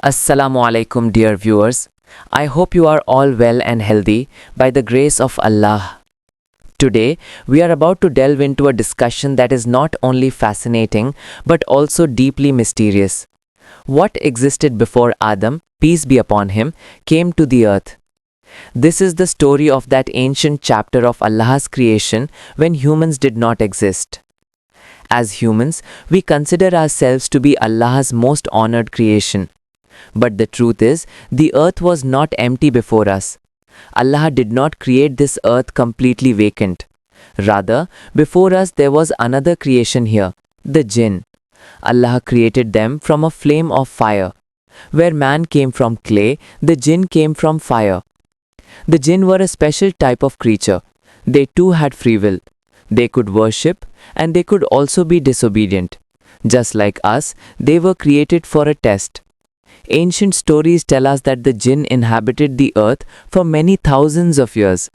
Assalamu Alaikum, dear viewers. I hope you are all well and healthy by the grace of Allah. Today, we are about to delve into a discussion that is not only fascinating but also deeply mysterious. What existed before Adam, peace be upon him, came to the earth? This is the story of that ancient chapter of Allah's creation when humans did not exist. As humans, we consider ourselves to be Allah's most honored creation. But the truth is, the earth was not empty before us. Allah did not create this earth completely vacant. Rather, before us there was another creation here, the Jinn. Allah created them from a flame of fire. Where man came from clay, the Jinn came from fire. The Jinn were a special type of creature. They too had free will. They could worship and they could also be disobedient. Just like us, they were created for a test. Ancient stories tell us that the Jinn inhabited the earth for many thousands of years.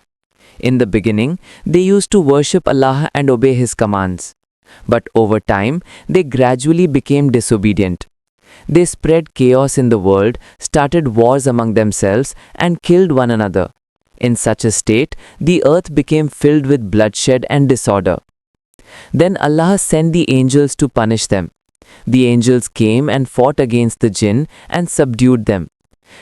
In the beginning, they used to worship Allah and obey His commands. But over time, they gradually became disobedient. They spread chaos in the world, started wars among themselves, and killed one another. In such a state, the earth became filled with bloodshed and disorder. Then Allah sent the angels to punish them. The angels came and fought against the Jinn and subdued them.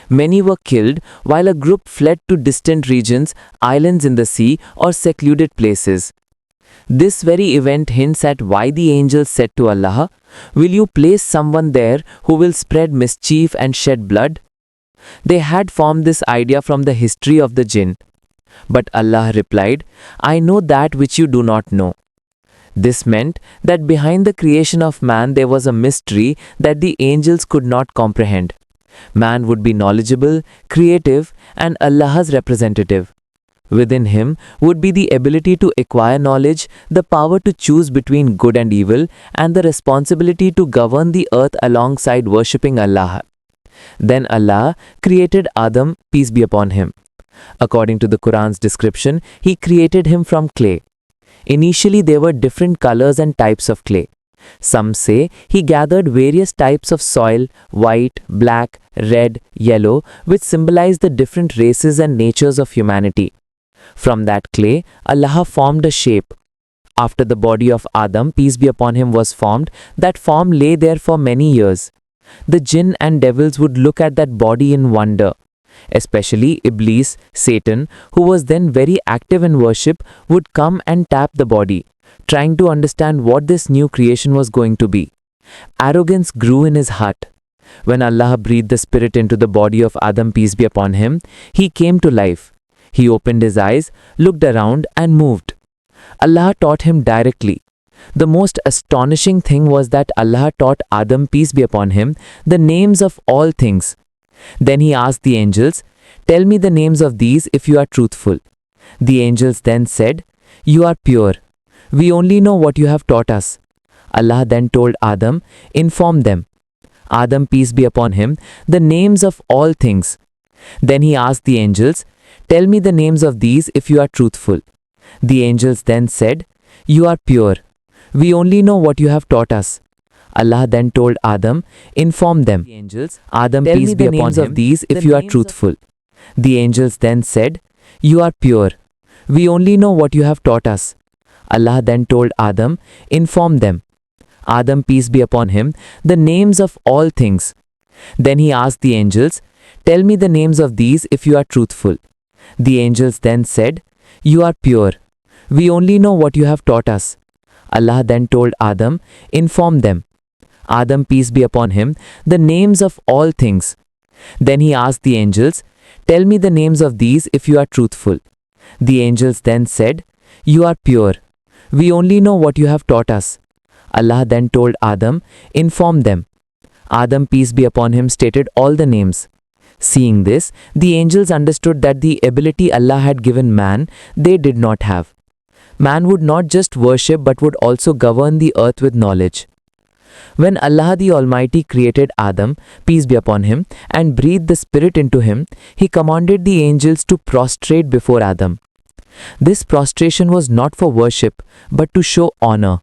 Many were killed while a group fled to distant regions, islands in the sea, or secluded places. This very event hints at why the angels said to Allah, "Will you place someone there who will spread mischief and shed blood?" They had formed this idea from the history of the Jinn. But Allah replied, "I know that which you do not know." This meant that behind the creation of man there was a mystery that the angels could not comprehend. Man would be knowledgeable, creative, and Allah's representative. Within him would be the ability to acquire knowledge, the power to choose between good and evil, and the responsibility to govern the earth alongside worshipping Allah. Then Allah created Adam, peace be upon him. According to the Quran's description, He created him from clay. Initially, there were different colors and types of clay. Some say He gathered various types of soil, white, black, red, yellow, which symbolize the different races and natures of humanity. From that clay, Allah formed a shape. After the body of Adam, peace be upon him, was formed, that form lay there for many years. The Jinn and devils would look at that body in wonder. Especially Iblis, Satan, who was then very active in worship, would come and tap the body, trying to understand what this new creation was going to be. Arrogance grew in his heart. When Allah breathed the spirit into the body of Adam, peace be upon him, he came to life. He opened his eyes, looked around, and moved. Allah taught him directly. The most astonishing thing was that Allah taught Adam, peace be upon him, the names of all things. Then He asked the angels, "Tell me the names of these if you are truthful." The angels then said, "You are pure. We only know what you have taught us." Allah then told Adam, "Inform them." Adam, peace be upon him, the names of all things. Then he asked the angels, "Tell me the names of these if you are truthful." The angels then said, "You are pure. We only know what you have taught us." Allah then told Adam, "Inform them." The angels, Adam, Tell peace me be the upon names him, of these if if you you are are truthful. The angels then said, "You are pure. We only know what you have taught us." Allah then told Adam, "Inform them." Adam, peace be upon him, the names of all things. Then he asked the angels, "Tell me the names of these if you are truthful." The angels then said, "You are pure. We only know what you have taught us." Allah then told Adam, "Inform them." Adam, peace be upon him, the names of all things. Then he asked the angels, "Tell me the names of these if you are truthful." The angels then said, "You are pure. We only know what you have taught us." Allah then told Adam, "Inform them." Adam, peace be upon him, stated all the names. Seeing this, the angels understood that the ability Allah had given man, they did not have. Man would not just worship but would also govern the earth with knowledge. When Allah the Almighty created Adam, peace be upon him, and breathed the spirit into him, He commanded the angels to prostrate before Adam. This prostration was not for worship, but to show honor.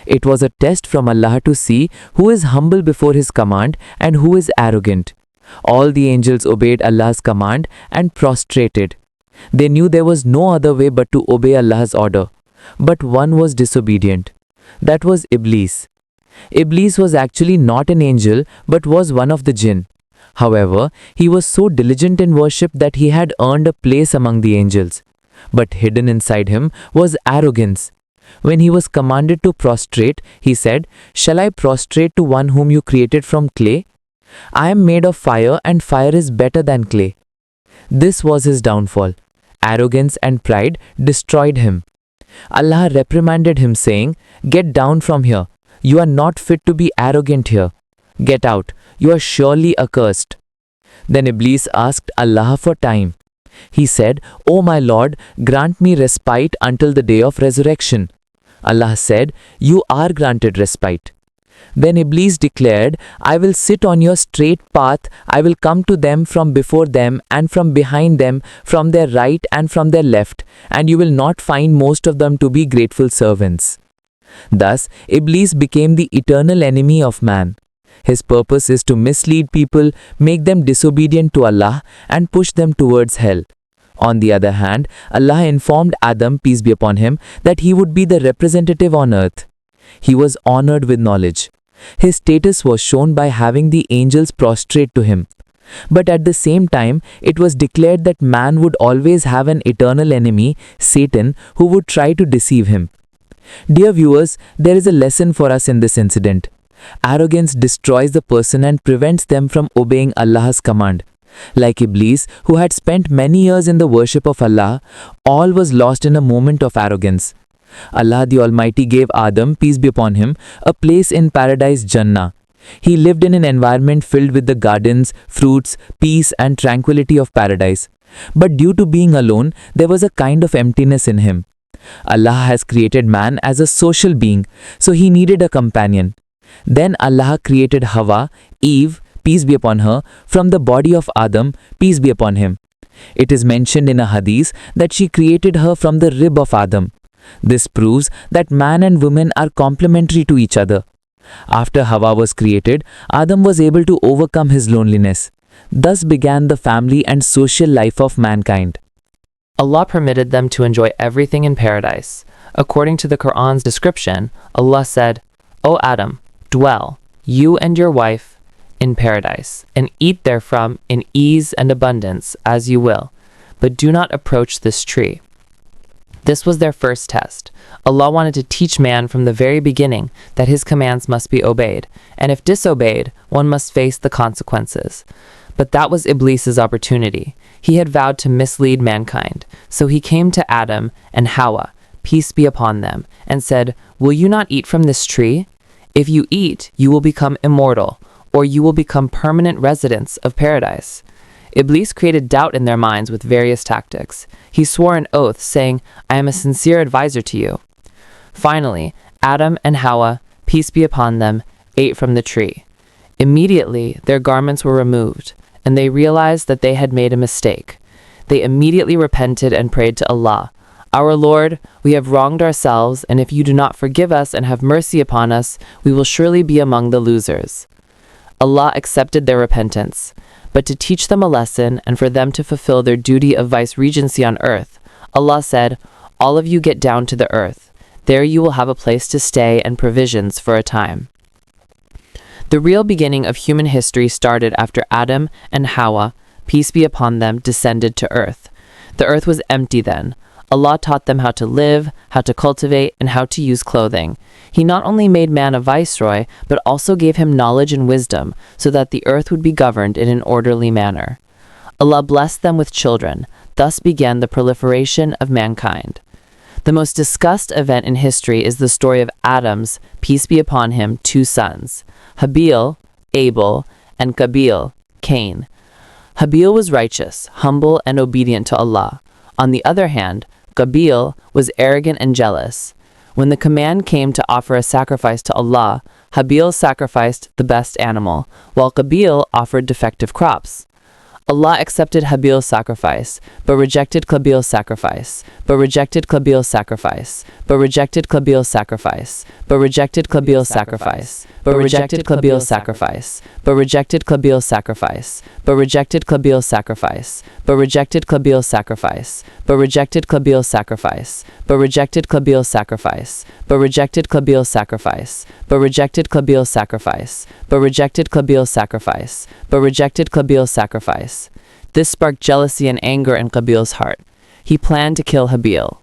It was a test from Allah to see who is humble before His command and who is arrogant. All the angels obeyed Allah's command and prostrated. They knew there was no other way but to obey Allah's order. But one was disobedient. That was Iblis. Iblis was actually not an angel but was one of the Jinn. However, he was so diligent in worship that he had earned a place among the angels. But hidden inside him was arrogance. When he was commanded to prostrate, he said, "Shall I prostrate to one whom you created from clay? I am made of fire and fire is better than clay." This was his downfall. Arrogance and pride destroyed him. Allah reprimanded him saying, "Get down from here. You are not fit to be arrogant here. Get out. You are surely accursed." Then Iblis asked Allah for time. He said, "O my Lord, grant me respite until the day of resurrection." Allah said, "You are granted respite." Then Iblis declared, "I will sit on your straight path, I will come to them from before them and from behind them, from their right and from their left, and you will not find most of them to be grateful servants." Thus, Iblis became the eternal enemy of man. His purpose is to mislead people, make them disobedient to Allah, and push them towards hell. On the other hand, Allah informed Adam, peace be upon him, that he would be the representative on earth. He was honored with knowledge. His status was shown by having the angels prostrate to him. But at the same time, it was declared that man would always have an eternal enemy, Satan, who would try to deceive him. Dear viewers, there is a lesson for us in this incident. Arrogance destroys the person and prevents them from obeying Allah's command. Like Iblis, who had spent many years in the worship of Allah, all was lost in a moment of arrogance. Allah the Almighty gave Adam, peace be upon him, a place in paradise Jannah. He lived in an environment filled with the gardens, fruits, peace and tranquility of paradise. But due to being alone, there was a kind of emptiness in him. Allah has created man as a social being, so he needed a companion. Then Allah created Hawa, Eve, peace be upon her, from the body of Adam, peace be upon him. It is mentioned in a hadith that she created her from the rib of Adam. This proves that man and woman are complementary to each other. After Hawa was created, Adam was able to overcome his loneliness. Thus began the family and social life of mankind. Allah permitted them to enjoy everything in paradise. According to the Quran's description, Allah said, "O Adam, dwell, you and your wife, in paradise, and eat therefrom in ease and abundance as you will, but do not approach this tree." This was their first test. Allah wanted to teach man from the very beginning that his commands must be obeyed, and if disobeyed, one must face the consequences. But that was Iblis's opportunity. He had vowed to mislead mankind, so he came to Adam and Hawa, peace be upon them, and said, "Will you not eat from this tree? If you eat, you will become immortal, or you will become permanent residents of paradise." Iblis created doubt in their minds with various tactics. He swore an oath, saying, "I am a sincere advisor to you." Finally, Adam and Hawa, peace be upon them, ate from the tree. Immediately, their garments were removed, and they realized that they had made a mistake. They immediately repented and prayed to Allah, "Our Lord, we have wronged ourselves, and if you do not forgive us and have mercy upon us, we will surely be among the losers." Allah accepted their repentance. But to teach them a lesson and for them to fulfill their duty of vice-regency on earth, Allah said, "All of you get down to the earth. There you will have a place to stay and provisions for a time." The real beginning of human history started after Adam and Hawa, peace be upon them, descended to earth. The earth was empty then. Allah taught them how to live, how to cultivate, and how to use clothing. He not only made man a viceroy, but also gave him knowledge and wisdom, so that the earth would be governed in an orderly manner. Allah blessed them with children. Thus began the proliferation of mankind. The most discussed event in history is the story of Adam's, peace be upon him, two sons, Habil, Abel, and Qabil, Cain. Habil was righteous, humble, and obedient to Allah. On the other hand, Qabil was arrogant and jealous. When the command came to offer a sacrifice to Allah, Habil sacrificed the best animal, while Qabil offered defective crops. Allah accepted Habil's sacrifice, but rejected Qabil's sacrifice, but rejected Qabil's sacrifice, but rejected Qabil's sacrifice, but rejected Qabil's sacrifice, but rejected Qabil's sacrifice, but rejected Qabil's sacrifice, but rejected Qabil's sacrifice, but rejected Qabil's sacrifice, but rejected Qabil's sacrifice, but rejected Qabil's sacrifice, but rejected Qabil's sacrifice, but rejected Qabil's sacrifice, but rejected Qabil's sacrifice, but rejected Qabil's sacrifice. This sparked jealousy and anger in Qabil's heart. He planned to kill Habil.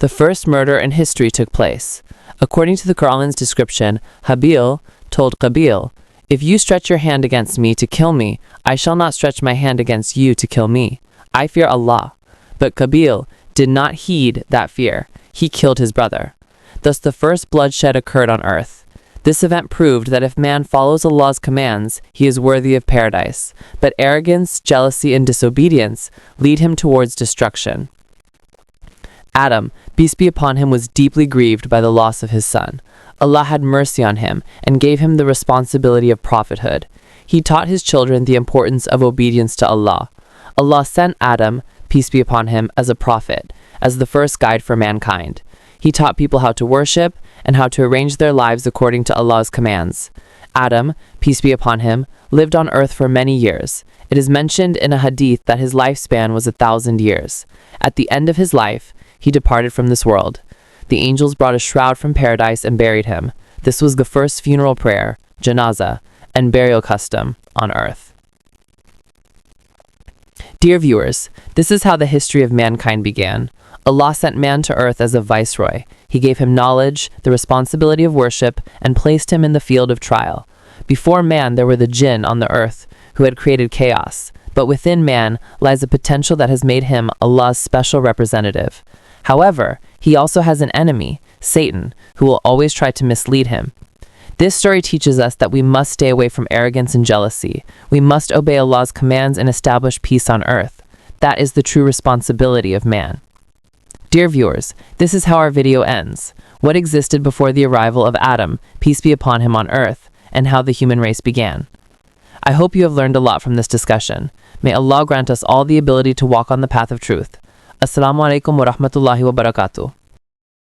The first murder in history took place. According to the Quran's description, Habil told Qabil, "If you stretch your hand against me to kill me, I shall not stretch my hand against you to kill me. I fear Allah." But Qabil did not heed that fear. He killed his brother. Thus the first bloodshed occurred on earth. This event proved that if man follows Allah's commands, he is worthy of paradise. But arrogance, jealousy, and disobedience lead him towards destruction. Adam, peace be upon him, was deeply grieved by the loss of his son. Allah had mercy on him and gave him the responsibility of prophethood. He taught his children the importance of obedience to Allah. Allah sent Adam, peace be upon him, as a prophet, as the first guide for mankind. He taught people how to worship and how to arrange their lives according to Allah's commands. Adam, peace be upon him, lived on earth for many years. It is mentioned in a hadith that his lifespan was 1,000 years. At the end of his life, he departed from this world. The angels brought a shroud from paradise and buried him. This was the first funeral prayer, janazah, and burial custom on earth. Dear viewers, this is how the history of mankind began. Allah sent man to earth as a viceroy. He gave him knowledge, the responsibility of worship, and placed him in the field of trial. Before man, there were the Jinn on the earth, who had created chaos. But within man lies a potential that has made him Allah's special representative. However, he also has an enemy, Satan, who will always try to mislead him. This story teaches us that we must stay away from arrogance and jealousy. We must obey Allah's commands and establish peace on earth. That is the true responsibility of man. Dear viewers, this is how our video ends. What existed before the arrival of Adam, peace be upon him, on earth, and how the human race began. I hope you have learned a lot from this discussion. May Allah grant us all the ability to walk on the path of truth. Assalamu Alaikum wa rahmatullahi wa barakatuh.